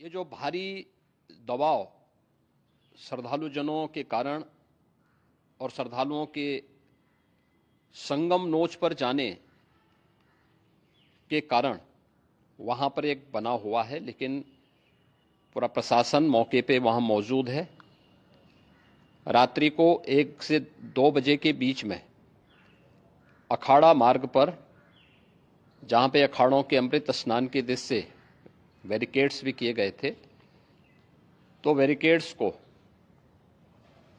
ये जो भारी दबाव श्रद्धालु जनों के कारण और श्रद्धालुओं के संगम नोच पर जाने के कारण वहां पर एक बना हुआ है, लेकिन पूरा प्रशासन मौके पे वहां मौजूद है। रात्रि को 1 से 2 बजे के बीच में अखाड़ा मार्ग पर, जहां पे अखाड़ों के अमृत स्नान के दृश्य से बैरिकेड्स भी किए गए थे, तो बैरिकेड्स को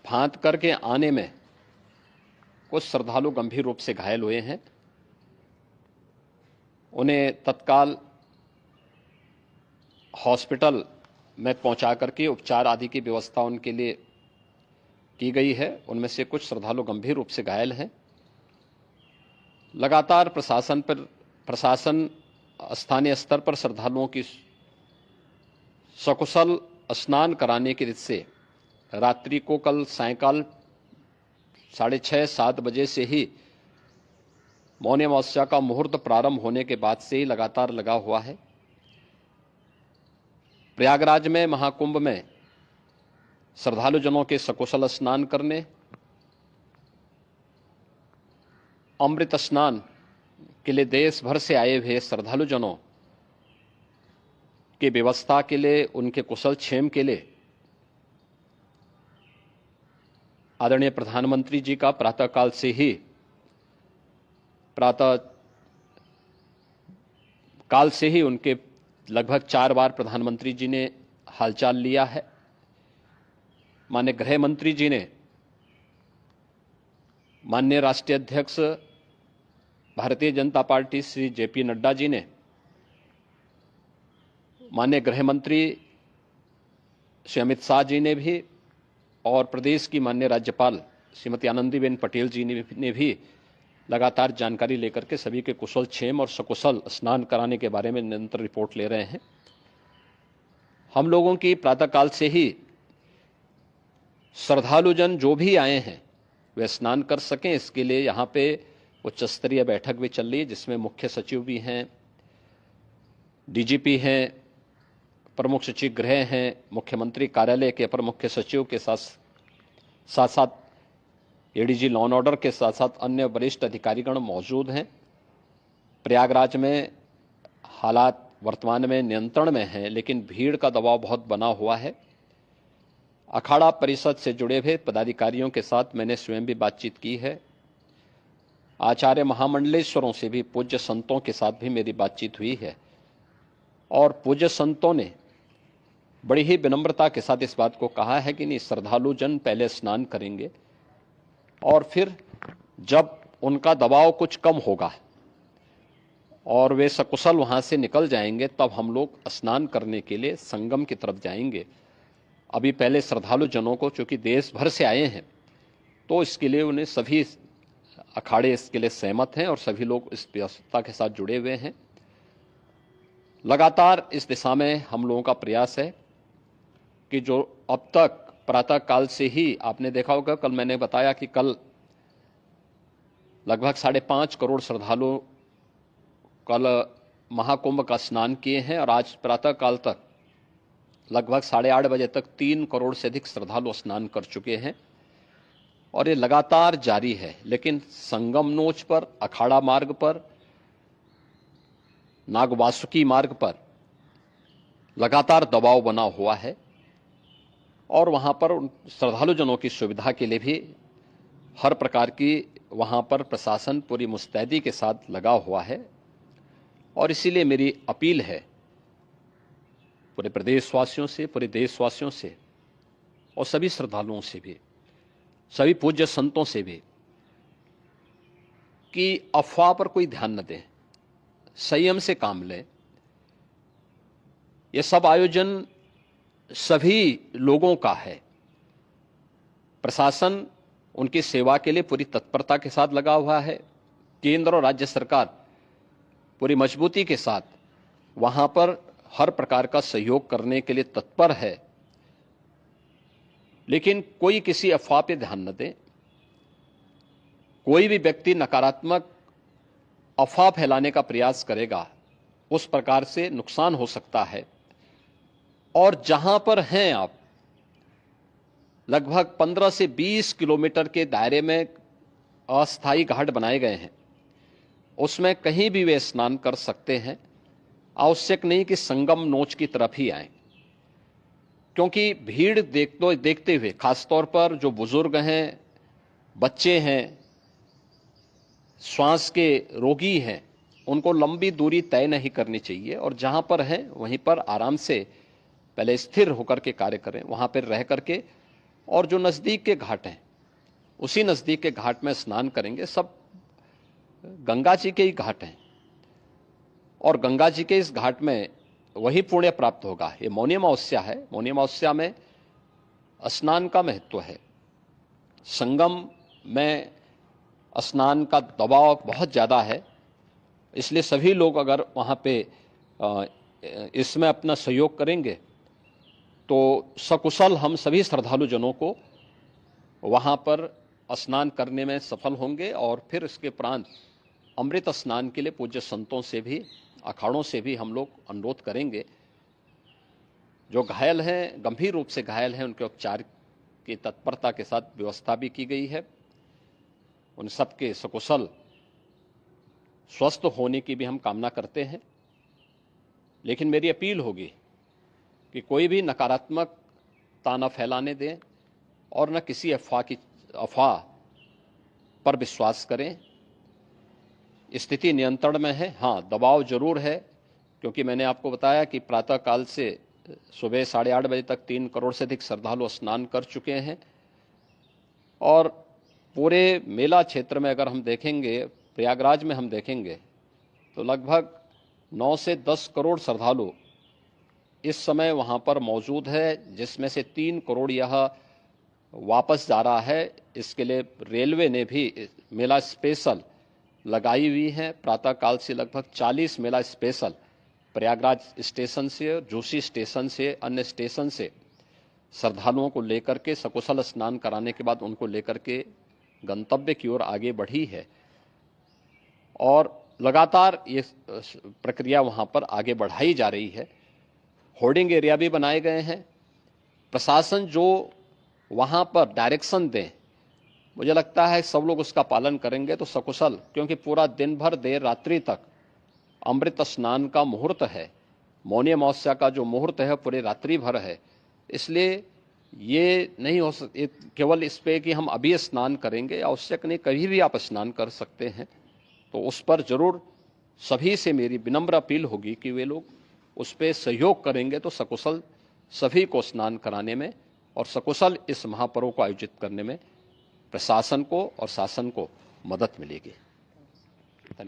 फांद करके आने में कुछ श्रद्धालु गंभीर रूप से घायल हुए हैं। उन्हें तत्काल हॉस्पिटल में पहुंचा करके उपचार आदि की व्यवस्था उनके लिए की गई है। उनमें से कुछ श्रद्धालु गंभीर रूप से घायल हैं। लगातार प्रशासन स्थानीय स्तर पर श्रद्धालुओं की सकुशल स्नान कराने के दृष्टि से रात्रि को कल सायंकाल 6:30-7 बजे से ही मौनी अमावस्या का मुहूर्त प्रारंभ होने के बाद से ही लगातार लगा हुआ है। प्रयागराज में महाकुंभ में श्रद्धालु जनों के सकुशल स्नान करने, अमृत स्नान के लिए देश भर से आए हुए श्रद्धालु जनों की व्यवस्था के लिए, उनके कुशल क्षेम के लिए आदरणीय प्रधानमंत्री जी का प्रातःकाल से ही उनके लगभग 4 बार प्रधानमंत्री जी ने हालचाल लिया है। माननीय गृह मंत्री जी ने, माननीय राष्ट्रीय अध्यक्ष भारतीय जनता पार्टी श्री जेपी नड्डा जी ने, माननीय गृह मंत्री श्री अमित शाह जी ने भी, और प्रदेश की माननीय राज्यपाल श्रीमती आनंदीबेन पटेल जी ने भी लगातार जानकारी लेकर के सभी के कुशल क्षेम और सकुशल स्नान कराने के बारे में निरंतर रिपोर्ट ले रहे हैं। हम लोगों की प्रातःकाल से ही श्रद्धालुजन जो भी आए हैं वे स्नान कर सकें, इसके लिए यहाँ पे उच्च स्तरीय बैठक भी चल रही है, जिसमें मुख्य सचिव भी हैं, डीजीपी हैं, प्रमुख सचिव गृह हैं, मुख्यमंत्री कार्यालय के अपर मुख्य सचिव के साथ साथ एडीजी लॉ एंड ऑर्डर के साथ साथ अन्य वरिष्ठ अधिकारीगण मौजूद हैं। प्रयागराज में हालात वर्तमान में नियंत्रण में हैं, लेकिन भीड़ का दबाव बहुत बना हुआ है। अखाड़ा परिषद से जुड़े हुए पदाधिकारियों के साथ मैंने स्वयं भी बातचीत की है। आचार्य महामंडलेश्वरों से भी, पूज्य संतों के साथ भी मेरी बातचीत हुई है, और पूज्य संतों ने बड़ी ही विनम्रता के साथ इस बात को कहा है कि नहीं, श्रद्धालु जन पहले स्नान करेंगे और फिर जब उनका दबाव कुछ कम होगा और वे सकुशल वहां से निकल जाएंगे, तब हम लोग स्नान करने के लिए संगम की तरफ जाएंगे। अभी पहले श्रद्धालु जनों को, चूंकि देश भर से आए हैं, तो इसके लिए उन्हें सभी अखाड़े इसके लिए सहमत हैं और सभी लोग इस व्यवस्था के साथ जुड़े हुए हैं। लगातार इस दिशा में हम लोगों का प्रयास है कि जो अब तक प्रातः काल से ही आपने देखा होगा, कल मैंने बताया कि कल लगभग 5.5 करोड़ श्रद्धालु कल महाकुंभ का स्नान किए हैं, और आज प्रातः काल तक लगभग 8:30 बजे तक 3 करोड़ से अधिक श्रद्धालु स्नान कर चुके हैं, और ये लगातार जारी है। लेकिन संगम नोच पर, अखाड़ा मार्ग पर, नागवासुकी मार्ग पर लगातार दबाव बना हुआ है, और वहां पर श्रद्धालु जनों की सुविधा के लिए भी हर प्रकार की वहां पर प्रशासन पूरी मुस्तैदी के साथ लगा हुआ है। और इसीलिए मेरी अपील है पूरे प्रदेशवासियों से, पूरे देशवासियों से, और सभी श्रद्धालुओं से भी, सभी पूज्य संतों से भी, कि अफवाह पर कोई ध्यान न दें, संयम से काम लें। ये सब आयोजन सभी लोगों का है। प्रशासन उनकी सेवा के लिए पूरी तत्परता के साथ लगा हुआ है। केंद्र और राज्य सरकार पूरी मजबूती के साथ वहां पर हर प्रकार का सहयोग करने के लिए तत्पर है। लेकिन कोई किसी अफवाह पे ध्यान न दे। कोई भी व्यक्ति नकारात्मक अफवाह फैलाने का प्रयास करेगा, उस प्रकार से नुकसान हो सकता है। और जहां पर हैं आप, लगभग 15 से 20 किलोमीटर के दायरे में अस्थायी घाट बनाए गए हैं, उसमें कहीं भी वे स्नान कर सकते हैं। आवश्यक नहीं कि संगम नोच की तरफ ही आए, क्योंकि भीड़ देखते हुए, खासतौर पर जो बुजुर्ग हैं, बच्चे हैं, श्वास के रोगी हैं, उनको लंबी दूरी तय नहीं करनी चाहिए और जहां पर हैं वहीं पर आराम से पहले स्थिर होकर के कार्य करें, वहां पर रह करके, और जो नजदीक के घाट हैं उसी नजदीक के घाट में स्नान करेंगे। सब गंगा जी के ही घाट हैं और गंगा जी के इस घाट में वही पुण्य प्राप्त होगा। ये मौनी अमावस्या है, मौनी अमावस्या में स्नान का महत्व है। संगम में स्नान का दबाव बहुत ज़्यादा है, इसलिए सभी लोग अगर वहाँ पे इसमें अपना सहयोग करेंगे तो सकुशल हम सभी श्रद्धालु जनों को वहाँ पर स्नान करने में सफल होंगे और फिर इसके उपरांत अमृत स्नान के लिए पूज्य संतों से भी, अखाड़ों से भी हम लोग अनुरोध करेंगे। जो घायल हैं, गंभीर रूप से घायल हैं, उनके उपचार की तत्परता के साथ व्यवस्था भी की गई है। उन सबके सकुशल स्वस्थ होने की भी हम कामना करते हैं। लेकिन मेरी अपील होगी कि कोई भी नकारात्मकता न फैलाने दें और न किसी अफवाह पर विश्वास करें। स्थिति नियंत्रण में है, हाँ दबाव जरूर है, क्योंकि मैंने आपको बताया कि प्रातःकाल से सुबह 8:30 बजे तक 3 करोड़ से अधिक श्रद्धालु स्नान कर चुके हैं और पूरे मेला क्षेत्र में अगर हम देखेंगे, प्रयागराज में हम देखेंगे तो लगभग 9 से 10 करोड़ श्रद्धालु इस समय वहाँ पर मौजूद है, जिसमें से 3 करोड़ यह वापस जा रहा है। इसके लिए रेलवे ने भी मेला स्पेशल लगाई हुई है। प्रातःकाल से लगभग 40 मेला स्पेशल प्रयागराज स्टेशन से, जोशी स्टेशन से, अन्य स्टेशन से श्रद्धालुओं को लेकर के सकुशल स्नान कराने के बाद उनको लेकर के गंतव्य की ओर आगे बढ़ी है और लगातार ये प्रक्रिया वहाँ पर आगे बढ़ाई जा रही है। होर्डिंग एरिया भी बनाए गए हैं। प्रशासन जो वहाँ पर डायरेक्शन दें, मुझे लगता है सब लोग उसका पालन करेंगे तो सकुशल, क्योंकि पूरा दिन भर देर रात्रि तक अमृत स्नान का मुहूर्त है। मौनी अमावस्या का जो मुहूर्त है पूरे रात्रि भर है, इसलिए ये नहीं हो केवल इस पे कि हम अभी स्नान करेंगे, आवश्यक नहीं, कभी भी आप स्नान कर सकते हैं। तो उस पर जरूर सभी से मेरी विनम्र अपील होगी कि वे लोग उस पर सहयोग करेंगे तो सकुशल सभी को स्नान कराने में और सकुशल इस महापर्व को आयोजित करने में प्रशासन को और शासन को मदद मिलेगी।